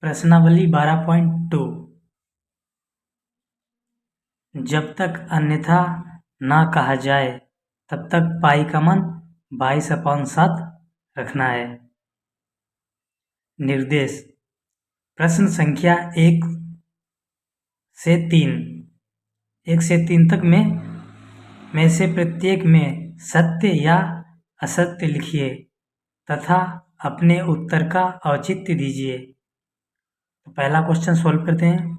प्रश्नावली 12.2 जब तक अन्यथा ना कहा जाए तब तक पाई का मान 22/7 रखना है। निर्देश प्रश्न संख्या 1 से 3 तक में से प्रत्येक में सत्य या असत्य लिखिए तथा अपने उत्तर का औचित्य दीजिए। तो पहला क्वेश्चन सॉल्व करते हैं।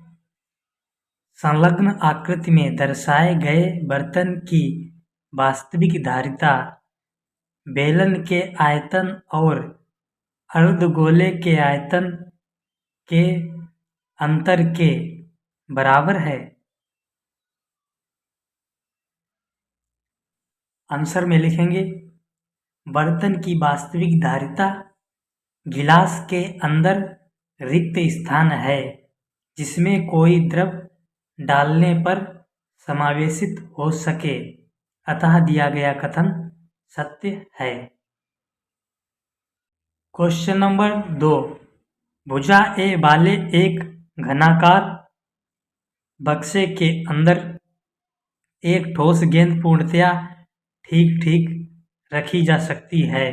संलग्न आकृति में दर्शाए गए बर्तन की वास्तविक धारिता बेलन के आयतन और अर्धगोले के आयतन के अंतर के बराबर है। आंसर में लिखेंगे बर्तन की वास्तविक धारिता गिलास के अंदर रिक्त स्थान है जिसमें कोई द्रव डालने पर समावेशित हो सके, अतः दिया गया कथन सत्य है। क्वेश्चन नंबर 2 भुजा ए वाले एक घनाकार बक्से के अंदर एक ठोस गेंद पूर्णतया ठीक ठीक रखी जा सकती है।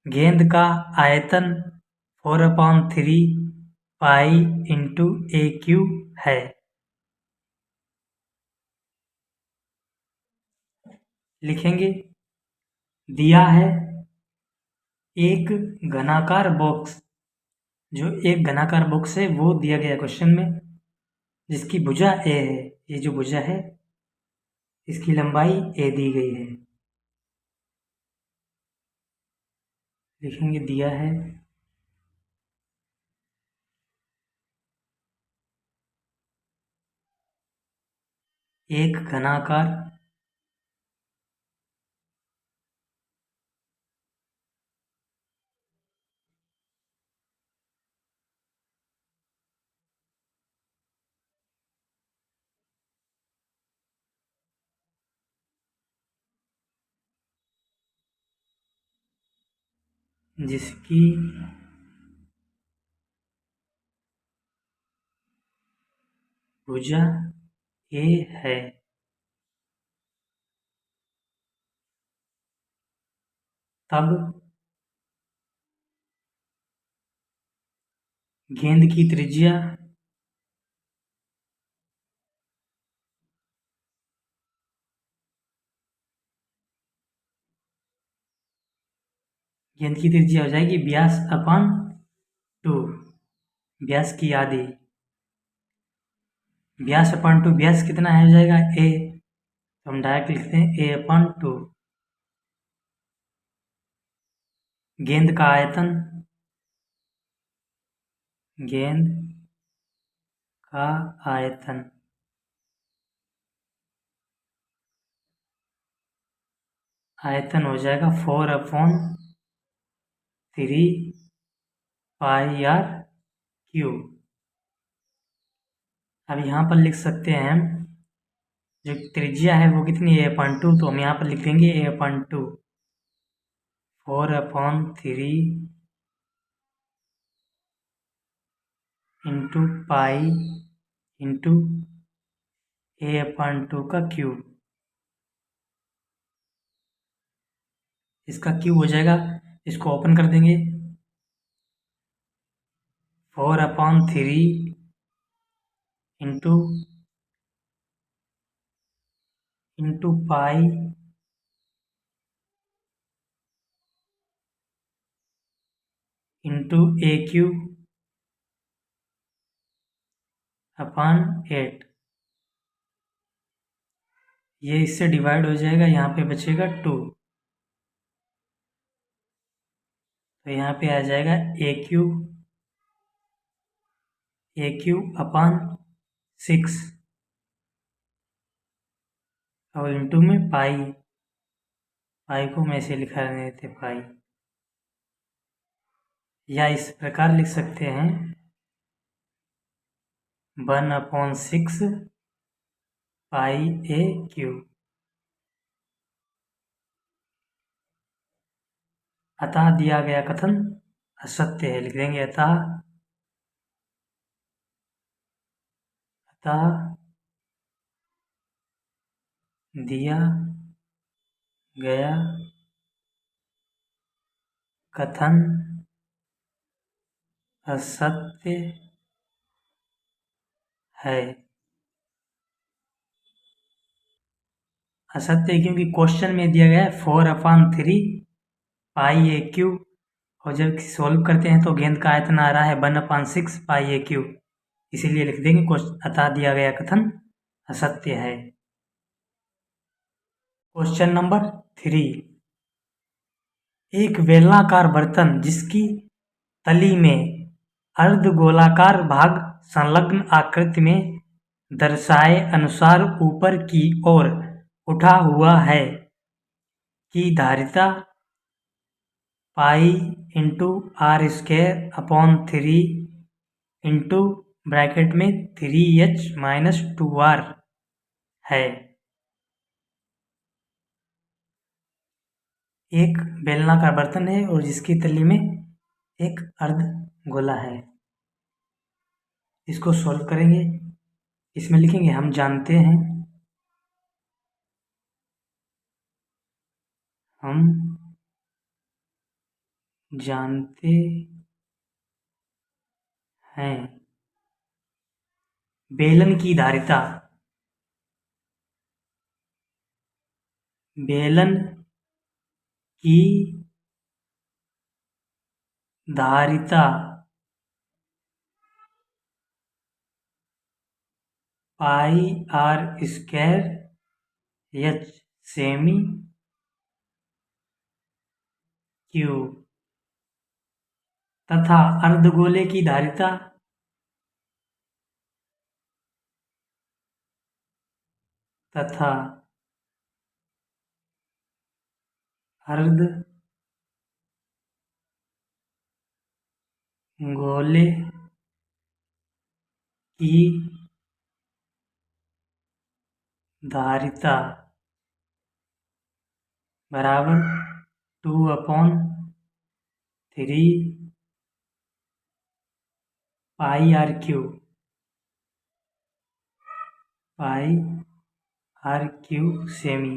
गेंद का आयतन 4/3 पाई इंटू AQ है। लिखेंगे दिया है एक घनाकार बॉक्स, जो एक घनाकार बॉक्स है वो दिया गया क्वेश्चन में, जिसकी भुजा ए है। ये जो भुजा है इसकी लंबाई ए दी गई है। लिखेंगे दिया है एक घनाकार जिसकी भुजा ए है। तब गेंद की त्रिज्या हो जाएगी व्यास अपॉन 2, व्यास की आधी। व्यास अपॉन 2, व्यास कितना है हो जाएगा ए, तो हम डायरेक्ट लिखते हैं A/2। गेंद का आयतन, गेंद का आयतन आयतन हो जाएगा 4/3 पाई आर क्यूब। अब यहाँ पर लिख सकते हैं हम, जो त्रिज्या है वो कितनी है A/2, तो हम यहाँ पर लिख देंगे A/2 4/3 into pi into A/2 का क्यूब। इसका क्यूब हो जाएगा, इसको ओपन कर देंगे 4/3 into pi into AQ upon 8। ये इससे डिवाइड हो जाएगा, यहाँ पे बचेगा 2, तो यहाँ पे आ जाएगा AQ अपॉन 6 और इंटू में पाई को मैं से लिखा देते पाई, या इस प्रकार लिख सकते हैं 1/6 पाई AQ। अतः दिया गया कथन असत्य है। लिख देंगे अतः दिया गया कथन असत्य है। असत्य क्योंकि क्वेश्चन में दिया गया है 4/3 पाई ए क्यू, और जब सॉल्व करते हैं तो गेंद का आयतन आ रहा है 1/6 पाई ए क्यू, इसीलिए लिख देंगे अतः दिया गया कथन असत्य है। क्वेश्चन नंबर 3, एक बेलनाकार बर्तन जिसकी तली में अर्धगोलाकार भाग संलग्न आकृति में दर्शाए अनुसार ऊपर की ओर उठा हुआ है की धारिता pi into r square upon 3 into bracket में 3h-2r है। एक बेलनाकार बर्तन है और जिसकी तली में एक अर्ध गोला है। इसको सॉल्व करेंगे। इसमें लिखेंगे हम जानते हैं, हम जानते हैं बेलन की धारिता, बेलन की धारिता पाई आर स्क्वायर एच सेमी क्यू तथा अर्धगोले की धारिता तथा अर्धगोले की धारिता बराबर 2/3 पाई आर क्यू, पाई आर क्यू सेमी।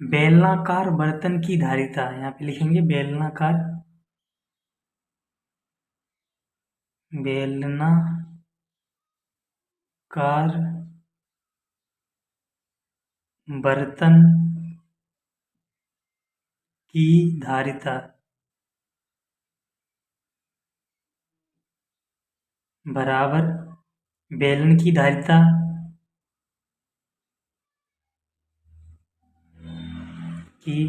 बेलनाकार बर्तन की धारिता, यहाँ पे लिखेंगे बेलनाकार बर्तन की धारिता बराबर बेलन की धारिता की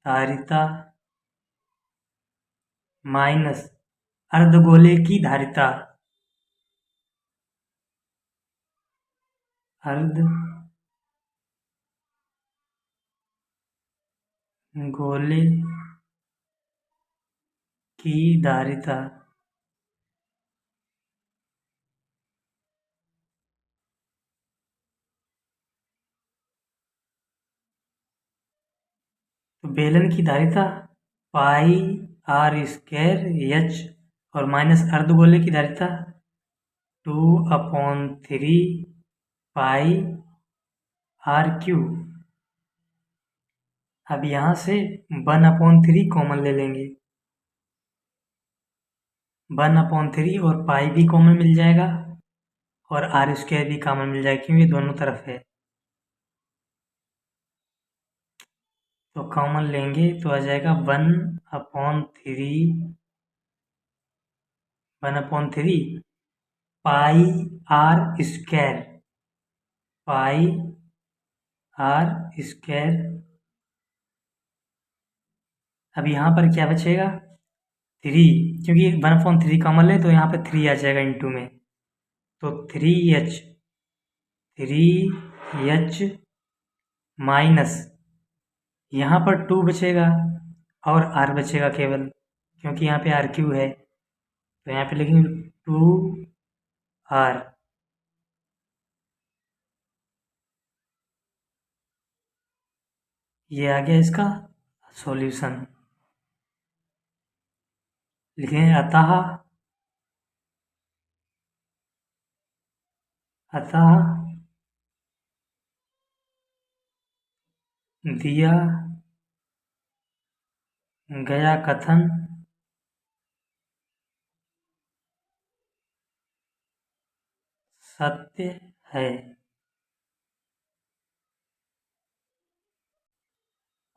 धारिता माइनस अर्धगोले की धारिता, अर्धगोले की धारिता तो बेलन की धारिता पाई आर स्क्वायर एच और माइनस अर्धगोले की धारिता 2/3 पाई आर क्यू। अब यहाँ से 1/3 कॉमन ले लेंगे, 1/3 और पाई भी कॉमन मिल जाएगा और आर स्क्वायर भी कॉमन मिल जाएगा क्योंकि दोनों तरफ है। तो कॉमन लेंगे तो आ जाएगा 1/3 pi r square, pi r square. अब यहाँ पर क्या बचेगा 3, क्योंकि 1/3 कॉमन ले तो यहाँ पे 3 आ जाएगा इंटू में, तो 3h माइनस यहाँ पर 2 बचेगा और r बचेगा केवल, क्योंकि यहाँ पे RQ है तो यहाँ पे लिखेंगे 2r। ये आ गया इसका सॉल्यूशन। लिखेंगे अतः, अतः दिया गया कथन सत्य है।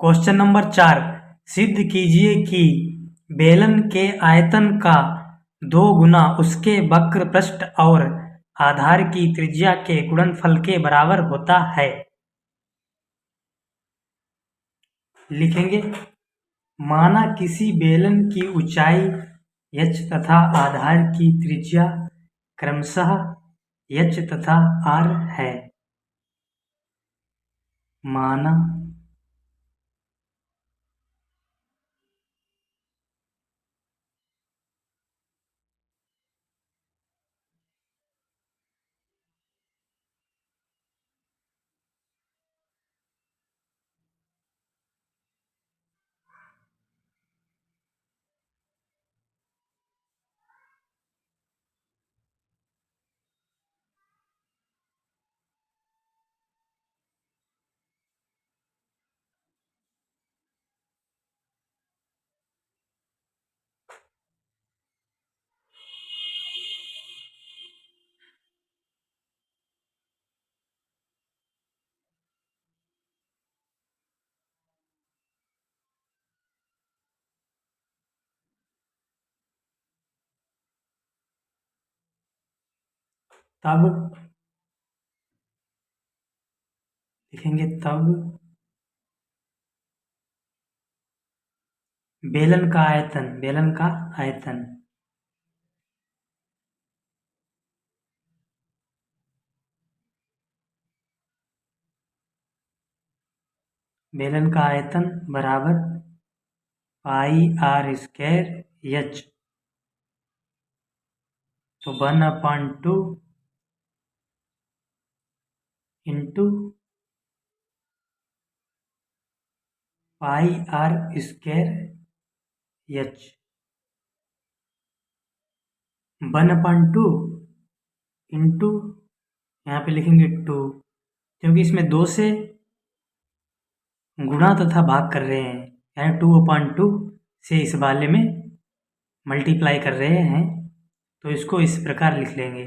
क्वेश्चन नंबर 4, सिद्ध कीजिए कि बेलन के आयतन का 2 गुना उसके वक्र पृष्ठ और आधार की त्रिज्या के गुणनफल के बराबर होता है। लिखेंगे माना किसी बेलन की ऊंचाई h तथा आधार की त्रिज्या क्रमशः h तथा r है। माना तब, लिखेंगे तब बेलन का आयतन, बेलन का आयतन बेलन का आयतन बराबर पाई आर स्क्वायर एच, तो 1/2 into pi r square h, 1/2 into यहाँ पे लिखेंगे 2, क्योंकि इसमें 2 से गुणा तथा भाग कर रहे हैं, यानी 2/2 से इस वाले में मल्टीप्लाई कर रहे हैं, तो इसको इस प्रकार लिख लेंगे।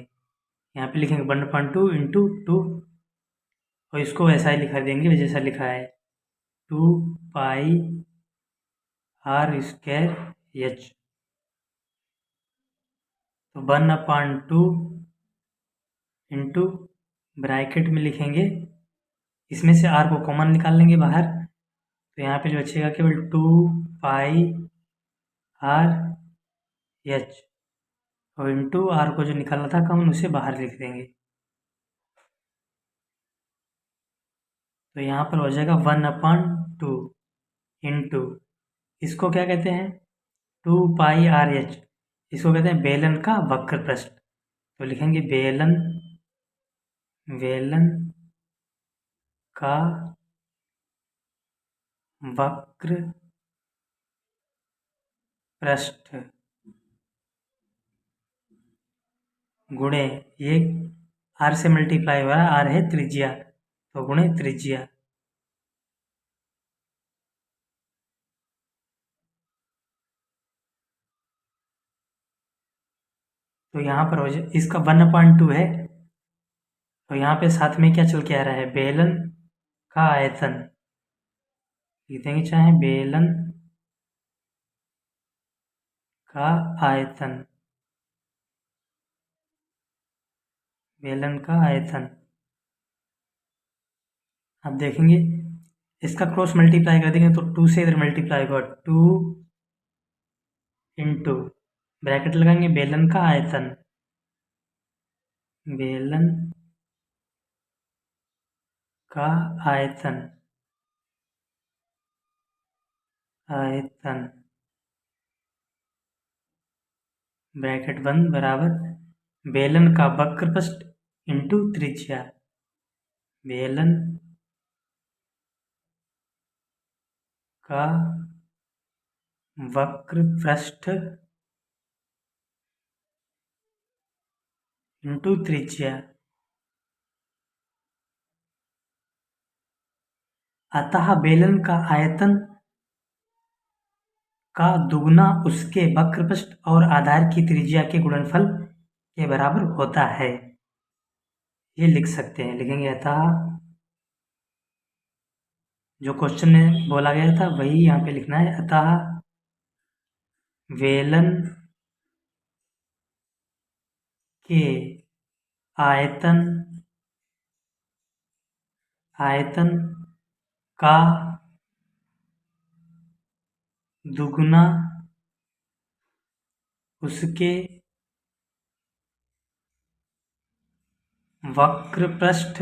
यहाँ पे लिखेंगे 1/2 इंटू 2, और इसको वैसा ही लिखा देंगे जैसा लिखा है 2 पाई आर स्क्वायर एच, तो 1/2 इंटू ब्रैकेट में लिखेंगे, इसमें से आर को कॉमन निकाल लेंगे बाहर, तो यहाँ पे जो बचेगा केवल 2 पाई आर एच, और इंटू आर को जो निकालना था कॉमन उसे बाहर लिख देंगे, तो यहाँ पर हो जाएगा 1/2 इंटू, इसको क्या कहते हैं 2 पाई आर एच, इसको कहते हैं बेलन का वक्र पृष्ठ, तो लिखेंगे बेलन का वक्र पृष्ठ गुणे, ये आर से मल्टीप्लाई हो रहा है, आर है त्रिज्या, तो गुणे त्रिज्या, तो यहाँ पर हो जाए इसका 1/2 है, तो यहाँ पे साथ में क्या चल के आ रहा है बेलन का आयतन, लिख देंगे चाहे बेलन का आयतन, बेलन का आयतन, अब देखेंगे इसका क्रॉस मल्टीप्लाई कर देंगे तो 2 से इधर मल्टीप्लाई होगा, 2 इंटू ब्रैकेट लगाएंगे बेलन का आयतन, बेलन का आयतन, आयतन ब्रैकेट बंद बराबर बेलन का वक्र पृष्ठ इंटू त्रिज्या, बेलन का वक्र पृष्ठ इंटू त्रिज्या, अतः बेलन का आयतन का दुगुना उसके वक्रपृष्ठ और आधार की त्रिज्या के गुणनफल के बराबर होता है। ये लिख सकते हैं, लिखेंगे अतः जो क्वेश्चन में बोला गया था वही यहाँ पे लिखना है। अतः बेलन के आयतन का दुगुना उसके वक्रपृष्ठ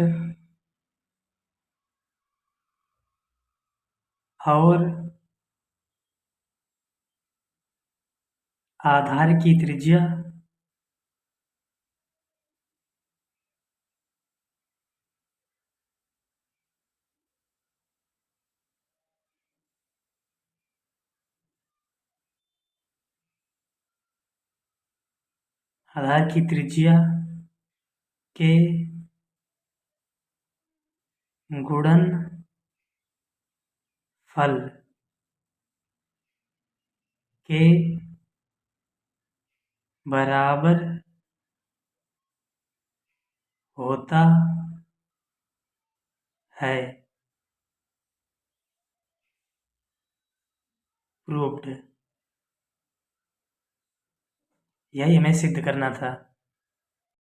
और आधार की त्रिज्या के गुणनफल के बराबर होता है। प्रूव्ड। यही हमें सिद्ध करना था।